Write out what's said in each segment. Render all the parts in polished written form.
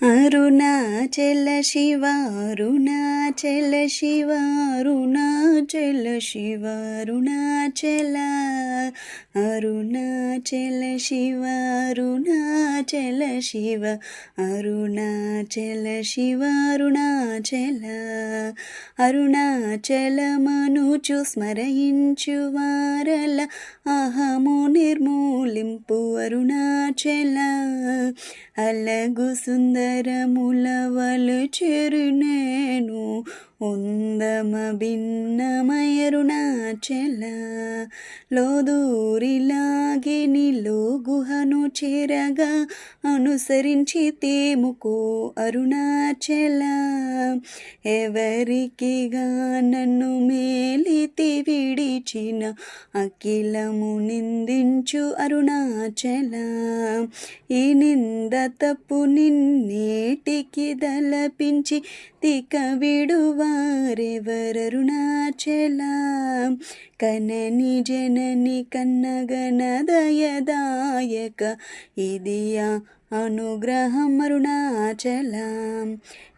అరుణాచల శివ అరుణాచల శివ అరుణాచల శివ అరుణాచల అరుణాచల శివ అరుణాచల శివ అరుణాచల శివ అరుణాచల అరుణాచలమనుచు స్మరించు వారల అహము నిర్మూలింపు అరుణాచల అలగు సుందరముల వలచెరునేను ఉందమ భిన్నమయరుణాచల లోదూరిలాగిని లోగుహను చేరగా అనుసరించి తేముకో అరుణాచల ఎవరికిగా నన్ను మేలితి విడిచిన అఖిలము నిందించు అరుణాచల ఈ నింద తప్పు నిన్నేటికి దలపించి తిక విడువారెవరరుణాచల కనని జనని కన్నగనదయదాయక ఇదియా అనుగ్రహం అరుణాచల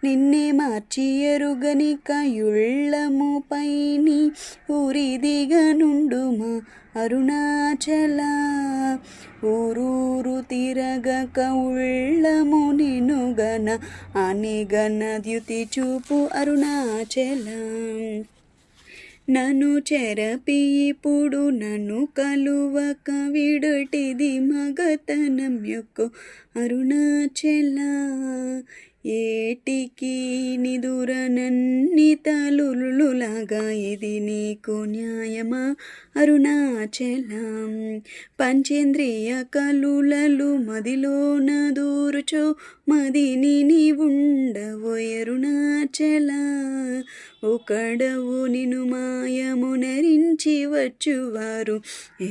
నిన్నే మార్చి ఎరుగనిక యుళ్ళము పైని ఉరిదిగనుండుమా అరుణాచల ఊరూరు తిరగక ఉళ్ళము నినుగన అనిగన ద్యుతి చూపు అరుణాచల నన్ను చెరపి ఇప్పుడు నన్ను కలువక విడటిది మగతనం యొక్క అరుణాచల ఏటికి నిదురనన్ని తలులులాగా ఇది నీకు న్యాయమా అరుణాచల పంచేంద్రియ కలులలు మదిలోన దూరుచో మదిని నీవుండవోయరుణాచల ఒకడవు నిను మాయమునరించి వచ్చువారు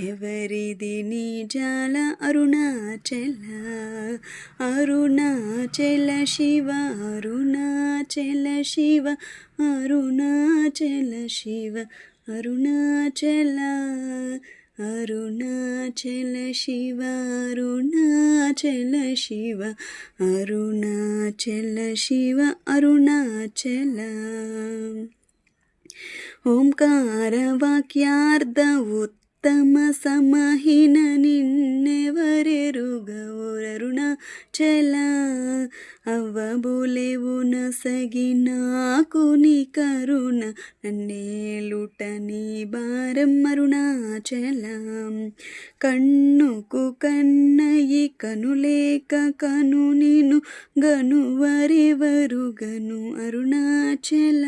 ఎవరిది నీ జాల అరుణాచల అరుణాచల శివ అరుణాచల శివ అరుణాచల శివ అరుణాచల అరుణాచల శివ అరుణాచల శివ అరుణాచల శివ అరుణాచల ఓంకార వాక్యార్థ ఉత్తమ సమహిన నిన్నెవరెరుగవురరుణాచల అవ్వబోలేవు నసగి నాకు నీ కరుణ నన్నేలుట నీ భారం అరుణాచల కన్నుకు కన్నయి కనులేక కను నిను గనువరెవరుగను అరుణాచల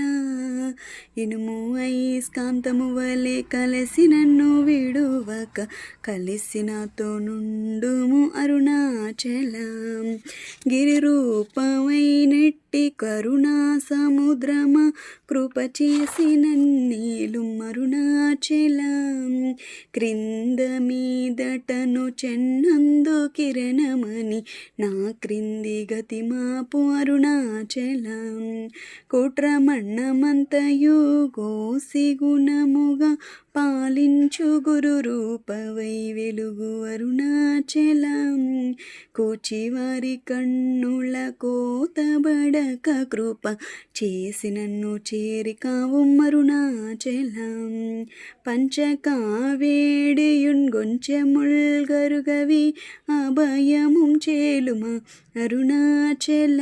ఇనుము అయస్కాంతము వలె కలిసి నన్ను విడువక కలిసి నాతో నుండుము అరుణాచల గిరి రూపమైనట్టి కరుణా సముద్రమ కృప చేసి నన్నేలు అరుణాచల క్రింద మీదటను చెన్నందు కిరణమని నా క్రింది గతి మాపు అరుణాచల కుట్రమన్నమంతయు గోసి గుణముగా పాలించు గురు రూపవై వెలుగు అరుణాచల కోచివారి కన్నుల కోతబడక కృప చేసి నన్ను చేరి కావు అరుణాచల పంచకావేడియున్ గొంచెముల్గరుగవి అభయము చేలుమా అరుణాచల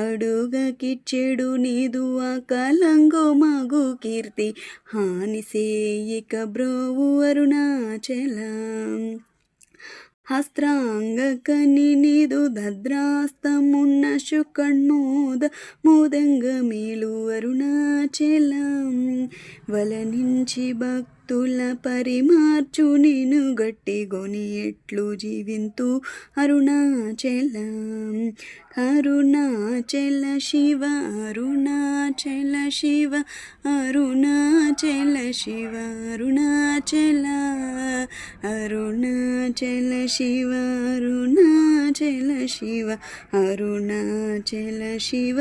అడుగకిచ్చెడు నీదు అకలంగో మగు కీర్తి హాని సేయిక బ్రోవు అరుణాచల హస్త్రాంగకని నీదు దద్రాస్తమున్న శుకణ్మోద మోదంగ మేలు అరుణాచల వలనించి భక్తుల పరిమార్చు నేను గట్టిగొని ఎట్లు జీవింతు అరుణాచల అరుణాచల శివ అరుణాచల శివ అరుణాచల శివ అరుణాచల అరుణాచల శివ అరుణాచల శివ అరుణాచల శివ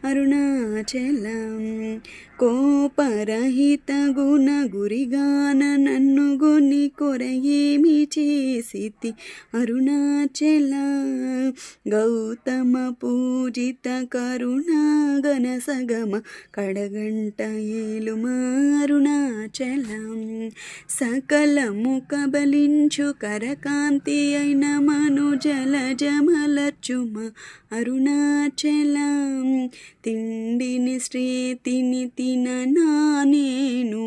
అరుణాచల కోపరహిత గుణ గురిగాన నన్ను గొని కొరయేమి చేసితి అరుణాచల గౌతమ పూజిత కరుణాగణ సగమ కడగంట ఏలుమా అరుణాచలం సకలము కబలించు కరకాంతి అయిన మను జల జమలర్చుమ అరుణాచలం తిండిని శ్రీతిని తిననా నేను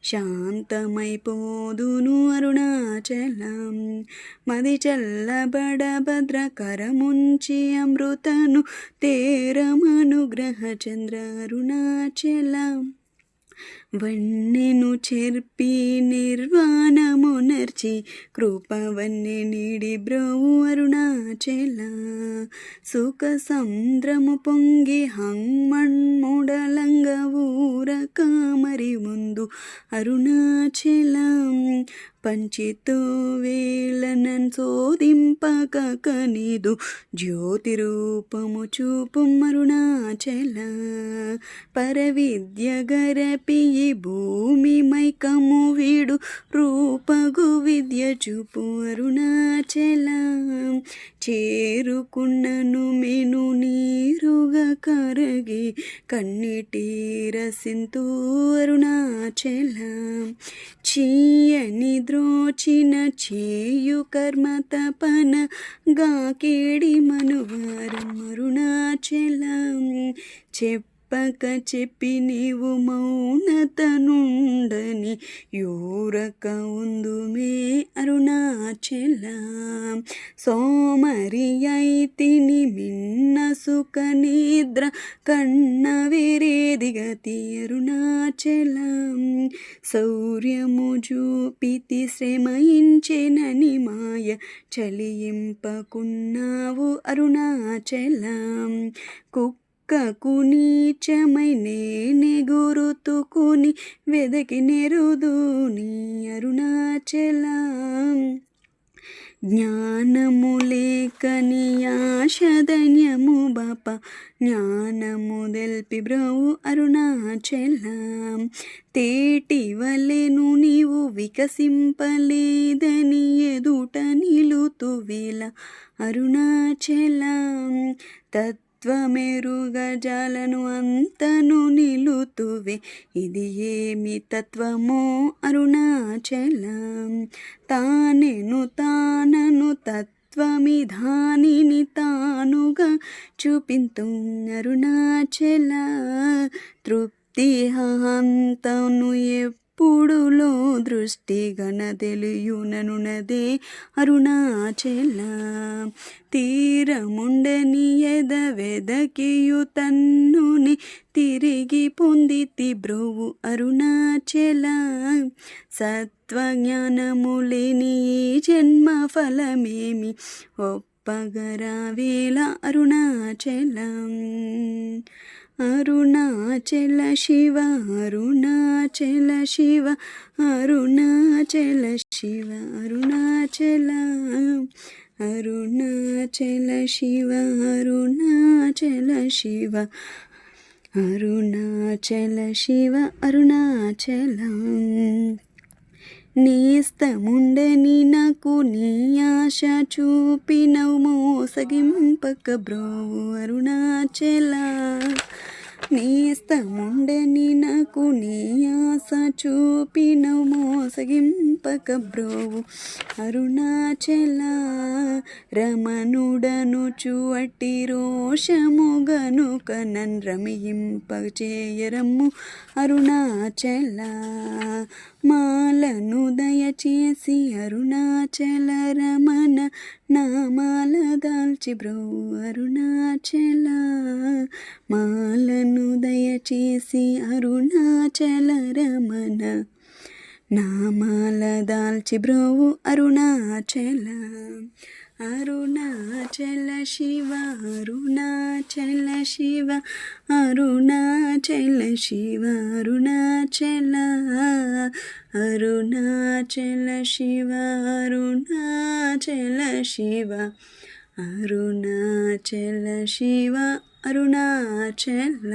శాంతమైపోదును అరుణాచలం మది చల్లబడ భద్రకరముంచి అమృతను తేరమనుగ్రహ చంద్ర అరుణాచలం వన్నెను చెర్పి నిర్వాణమునర్చి కృపవన్నె నీడి బ్రోవు అరుణాచల సుఖ సంద్రము పొంగి హంమణ్ముడలంగ ఊరక మరి ముందు అరుణాచలం పంచితో వేలనన్ శోధింపక కనిదు జ్యోతి రూపము చూపు అరుణాచల పరవిద్య గరపి భూమి మైకము వీడు రూపగు విద్య చూపు అరుణాచల చేరుకున్నను మెను నీరుగా కరగి కన్నిటి రసింతు అరుణాచల చీయని ద్రోచిన చేయు కర్మ తపన గాకేడి మనువారం అరుణాచలం చెప్పక చెప్పి నీవు మౌనతనుండని యూరక ఉందుమే అరుణాచలం సోమరి అయితిని మిన్న సుఖ నిద్ర కన్న వేరేది గతి అరుణాచలం శౌర్యము చూపితి శ్రమయించెనని మాయ చలింపకున్నావు అరుణాచలం కుక్కకు నీచమై నేనే గురుతుకుని వెదకి నెరుదుని అరుణాచలం జ్ఞానము లేకని ఆశధన్యము బాప జ్ఞానము దెల్పి బ్రవు అరుణాచలం తేటి వలెను నీవు వికసింపలేదని ఎదుట నిలుతువేల అరుణాచలం తత్వమెరుగ జాలను అంతను నిలుతువే ఇది ఏమి తత్వమో అరుణాచలం తానెను తానను తత్వమిధానిని తానుగా చూపింతు అరుణాచల తృప్తి హంతను ఎప్పుడులో దృష్టి గణ తెలియుననునదే అరుణాచల తీరముండని ఎద వెదకియు తన్నుని తిరిగి పొందితి బ్రోవు అరుణాచల సత్వజ్ఞానములేని ఈ జన్మ ఫలమేమి ఒప్పగరావేల అరుణాచలం అరుణాచల శివ అరుణాచల శివ అరుణాచల శివ అరుణాచల అరుణాచల శివ అరుణాచల శివ అరుణాచల శివ అరుణాచలం నేస్తముండని నాకు నీ ఆశ చూపినవు మోసగింపక బ్రోవు అరుణాచల నేస్తముండని నాకు నీ ఆశ చూపినవు మోసగింపక బ్రోవు అరుణాచల రమణుడను చువటి రోషముగనుక నన్ రమింప చేయరమ్ము అరుణాచల మాలను దయచేసి అరుణాచల రమణ నామాల దాల్చి బ్రోవు అరుణాచల మాలను దయచేసి అరుణాచల రమణ నామాల దాల్చి బ్రోవు అరుణాచల అరుణాచల శివ అరుణాచల శివ అరుణాచల శివ అరుణాచల అరుణాచల శివ అరుణాచల శివ అరుణాచల శివ అరుణాచల